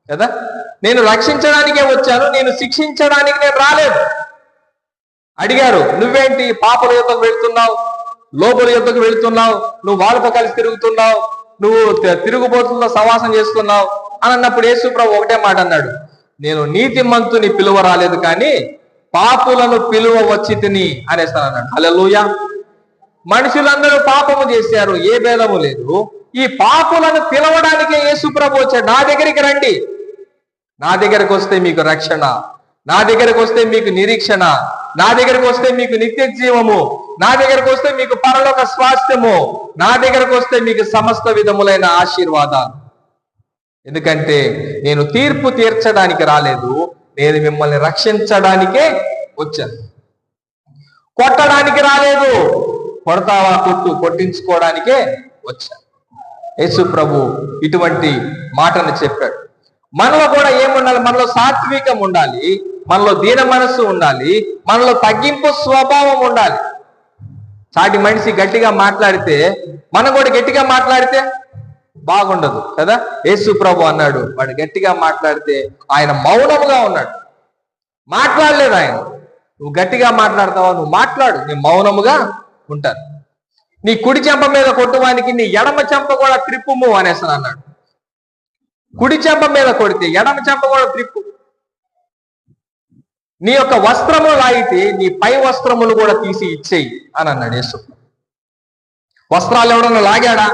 కదా. నేను రక్షించడానికే వచ్చాను, నేను శిక్షించడానికి నేను రాలేదు. అడిగారు, నువ్వేంటి పాపల యుద్ధకు వెళ్తున్నావు, లోపల యుద్ధకు వెళ్తున్నావు, నువ్వు వాళ్ళతో కలిసి తిరుగుతున్నావు, నువ్వు తిరుగుబోతుల్లో సవాసం చేస్తున్నావు అని అన్నప్పుడు యేసుప్రభు ఒకటే మాట అన్నాడు, నేను నీతిమంతుని పిలువ రాలేదు కానీ పాపులను పిలువ వచ్చి తిని అనేస్తాను అన్నాడు. హల్లెలూయా. మనుషులందరూ పాపము చేశారు, ఏ భేదము లేదు. ఈ పాపులను పిలవడానికే యేసుప్రభు వచ్చాడు. నా దగ్గరికి రండి, నా దగ్గరకు వస్తే మీకు రక్షణ, నా దగ్గరకు వస్తే మీకు నిరీక్షణ, నా దగ్గరకు వస్తే మీకు నిత్య జీవము, నా దగ్గరకు వస్తే మీకు పరలోక స్వాస్థ్యము, నా దగ్గరకు వస్తే మీకు సమస్త విధములైన ఆశీర్వాదాలు. ఎందుకంటే నేను తీర్పు తీర్చడానికి రాలేదు, నేను మిమ్మల్ని రక్షించడానికే వచ్చాను. కొట్టడానికి రాలేదు, కొడతావా కొట్టు, కొట్టించుకోవడానికే వచ్చాను. యేసు ప్రభు ఇటువంటి మాటను చెప్పాడు. మనలో కూడా ఏముండాలి? మనలో సాత్వికం ఉండాలి, మనలో దీన మనస్సు ఉండాలి, మనలో తగ్గింపు స్వభావం ఉండాలి. చాటి మనిషి గట్టిగా మాట్లాడితే మనం కూడా గట్టిగా మాట్లాడితే బాగుండదు కదా. యేసు ప్రభు అన్నాడు, వాడు గట్టిగా మాట్లాడితే ఆయన మౌనముగా ఉన్నాడు, మాట్లాడలేదు ఆయన. నువ్వు గట్టిగా మాట్లాడతావా? నువ్వు మాట్లాడు, నేను మౌనముగా ఉంటాను. నీ కుడి చెంప మీద కొట్టువానికి నీ ఎడమ చెంప కూడా త్రిప్పుము అనేసాను అన్నాడు. కుడి చెంప మీద కొడితే ఎడమ చెంప కూడా త్రిప్పు. నీ యొక్క వస్త్రము లాగితే నీ పై వస్త్రములు కూడా తీసి ఇచ్చేయి అని అన్నాడు యేసు. వస్త్రాలు ఎవడన్నా లాగాడా?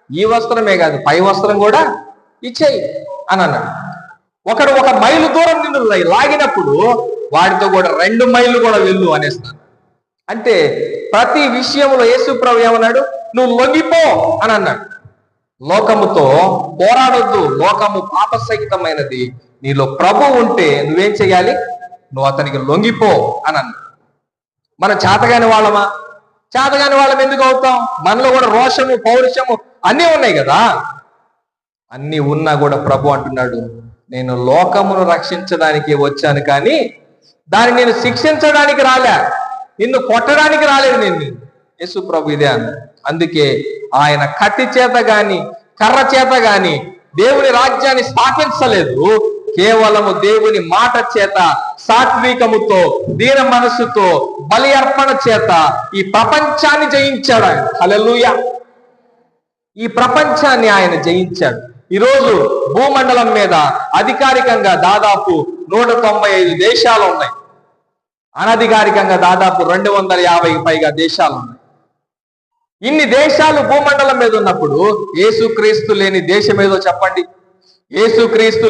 ఈ వస్త్రమే కాదు, పై వస్త్రం కూడా ఇచ్చేయి అని అన్నాడు. ఒకడు 1 మైలు దూరం నిన్ను లాగినప్పుడు వాడితో కూడా 2 మైళ్ళు కూడా వెళ్ళు అనేస్తాను. అంటే ప్రతి విషయంలో యేసు ప్రభు ఏమన్నాడు? నువ్వు లొంగిపో అని అన్నాడు. లోకముతో పోరాడొద్దు, లోకము పాపసహితమైనది, నీలో ప్రభు ఉంటే నువ్వేం చెయ్యాలి? నువ్వు అతనికి లొంగిపో అని అన్నాడు. మనం చేతగాని వాళ్ళమా? చేతగాని వాళ్ళం ఎందుకు అవుతాం? మనలో కూడా రోషము, పౌరుషము అన్నీ ఉన్నాయి కదా. అన్నీ ఉన్నా కూడా ప్రభు అంటున్నాడు, నేను లోకమును రక్షించడానికి వచ్చాను కానీ దాన్ని నేను శిక్షించడానికి రాలే, నిన్ను కొట్టడానికి రాలేదు నేను. యేసు ప్రభు ఇదే అన్నాడు. అందుకే ఆయన కత్తి చేత గాని కర్ర చేత గాని దేవుని రాజ్యాన్ని స్థాపించలేదు, కేవలము దేవుని మాట చేత, సాత్వికముతో, దీన మనస్సుతో, బలి అర్పణ చేత ఈ ప్రపంచాన్ని జయించాడు ఆయన. హల్లెలూయా. ఈ ప్రపంచాన్ని ఆయన జయించాడు. ఈరోజు భూమండలం మీద అధికారికంగా దాదాపు 195 దేశాలు ఉన్నాయి, అనధికారికంగా దాదాపు 250కి పైగా దేశాలు ఉన్నాయి. ఇన్ని దేశాలు భూమండలం మీద ఉన్నప్పుడు యేసుక్రీస్తు లేని దేశం ఏదో చెప్పండి? యేసుక్రీస్తు